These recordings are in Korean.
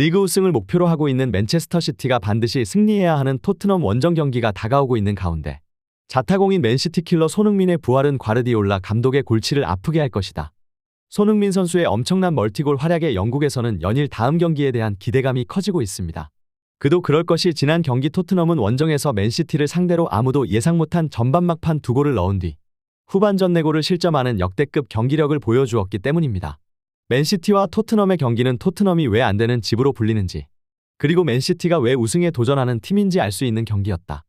리그 우승을 목표로 하고 있는 맨체스터 시티가 반드시 승리해야 하는 토트넘 원정 경기가 다가오고 있는 가운데 자타공인 맨시티 킬러 손흥민의 부활은 과르디올라 감독의 골치를 아프게 할 것이다. 손흥민 선수의 엄청난 멀티골 활약에 영국에서는 연일 다음 경기에 대한 기대감이 커지고 있습니다. 그도 그럴 것이 지난 경기 토트넘은 원정에서 맨시티를 상대로 아무도 예상 못한 전반 막판 2골을 넣은 뒤 후반전 4골을 실점하는 역대급 경기력을 보여주었기 때문입니다. 맨시티와 토트넘의 경기는 토트넘이 왜 안 되는 집으로 불리는지, 그리고 맨시티가 왜 우승에 도전하는 팀인지 알 수 있는 경기였다.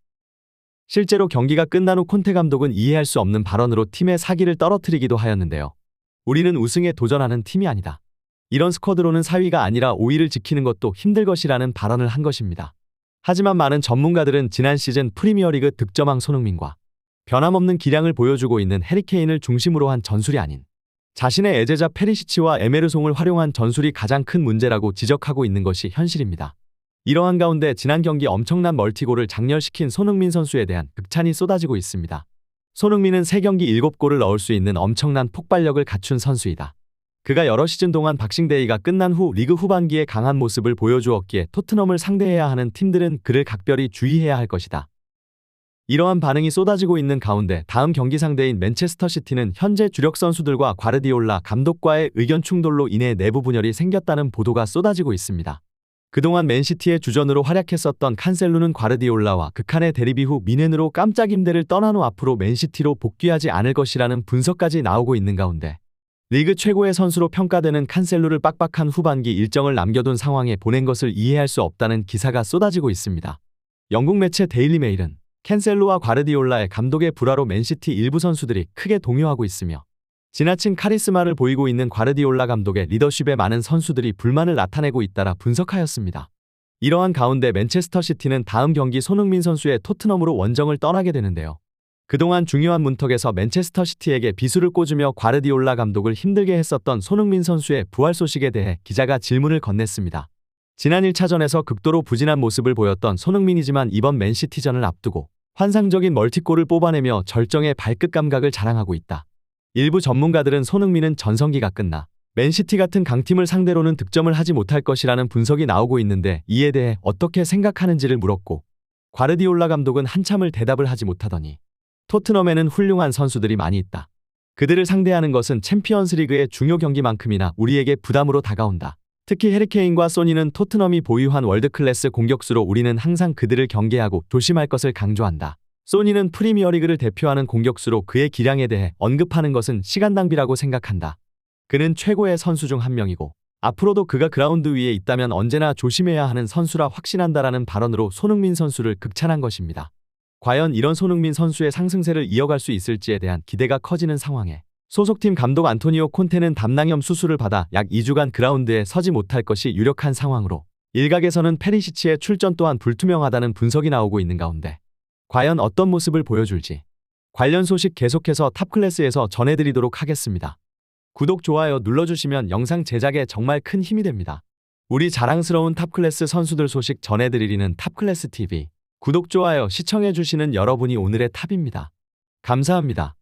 실제로 경기가 끝난 후 콘테 감독은 이해할 수 없는 발언으로 팀의 사기를 떨어뜨리기도 하였는데요. 우리는 우승에 도전하는 팀이 아니다. 이런 스쿼드로는 4위가 아니라 5위를 지키는 것도 힘들 것이라는 발언을 한 것입니다. 하지만 많은 전문가들은 지난 시즌 프리미어리그 득점왕 손흥민과 변함없는 기량을 보여주고 있는 해리케인을 중심으로 한 전술이 아닌 자신의 애제자 페리시치와 에메르송을 활용한 전술이 가장 큰 문제라고 지적하고 있는 것이 현실입니다. 이러한 가운데 지난 경기 엄청난 멀티골을 장렬시킨 손흥민 선수에 대한 극찬이 쏟아지고 있습니다. 손흥민은 3경기 7골을 넣을 수 있는 엄청난 폭발력을 갖춘 선수이다. 그가 여러 시즌 동안 박싱데이가 끝난 후 리그 후반기에 강한 모습을 보여주었기에 토트넘을 상대해야 하는 팀들은 그를 각별히 주의해야 할 것이다. 이러한 반응이 쏟아지고 있는 가운데 다음 경기 상대인 맨체스터 시티는 현재 주력 선수들과 과르디올라 감독과의 의견 충돌로 인해 내부 분열이 생겼다는 보도가 쏟아지고 있습니다. 그동안 맨시티의 주전으로 활약했었던 칸셀루는 과르디올라와 극한의 대립 이후 미넨으로 깜짝 임대를 떠난 후 앞으로 맨시티로 복귀하지 않을 것이라는 분석까지 나오고 있는 가운데 리그 최고의 선수로 평가되는 칸셀루를 빡빡한 후반기 일정을 남겨둔 상황에 보낸 것을 이해할 수 없다는 기사가 쏟아지고 있습니다. 영국 매체 데일리 메일은 칸셀루와 과르디올라의 감독의 불화로 맨시티 일부 선수들이 크게 동요하고 있으며 지나친 카리스마를 보이고 있는 과르디올라 감독의 리더십에 많은 선수들이 불만을 나타내고 있다라 분석하였습니다. 이러한 가운데 맨체스터 시티는 다음 경기 손흥민 선수의 토트넘으로 원정을 떠나게 되는데요. 그동안 중요한 문턱에서 맨체스터 시티에게 비수를 꽂으며 과르디올라 감독을 힘들게 했었던 손흥민 선수의 부활 소식에 대해 기자가 질문을 건넸습니다. 지난 1차전에서 극도로 부진한 모습을 보였던 손흥민이지만 이번 맨시티전을 앞두고 환상적인 멀티골을 뽑아내며 절정의 발끝 감각을 자랑하고 있다. 일부 전문가들은 손흥민은 전성기가 끝나 맨시티 같은 강팀을 상대로는 득점을 하지 못할 것이라는 분석이 나오고 있는데 이에 대해 어떻게 생각하는지를 물었고 과르디올라 감독은 한참을 대답을 하지 못하더니 토트넘에는 훌륭한 선수들이 많이 있다. 그들을 상대하는 것은 챔피언스 리그의 중요 경기만큼이나 우리에게 부담으로 다가온다. 특히 해리케인과 소니는 토트넘이 보유한 월드클래스 공격수로 우리는 항상 그들을 경계하고 조심할 것을 강조한다. 소니는 프리미어리그를 대표하는 공격수로 그의 기량에 대해 언급하는 것은 시간 낭비라고 생각한다. 그는 최고의 선수 중 한 명이고 앞으로도 그가 그라운드 위에 있다면 언제나 조심해야 하는 선수라 확신한다라는 발언으로 손흥민 선수를 극찬한 것입니다. 과연 이런 손흥민 선수의 상승세를 이어갈 수 있을지에 대한 기대가 커지는 상황에 소속팀 감독 안토니오 콘테는 담낭염 수술을 받아 약 2주간 그라운드에 서지 못할 것이 유력한 상황으로 일각에서는 페리시치의 출전 또한 불투명하다는 분석이 나오고 있는 가운데 과연 어떤 모습을 보여줄지 관련 소식 계속해서 탑클래스에서 전해드리도록 하겠습니다. 구독, 좋아요 눌러주시면 영상 제작에 정말 큰 힘이 됩니다. 우리 자랑스러운 탑클래스 선수들 소식 전해드리는 탑클래스 TV 구독, 좋아요 시청해주시는 여러분이 오늘의 탑입니다. 감사합니다.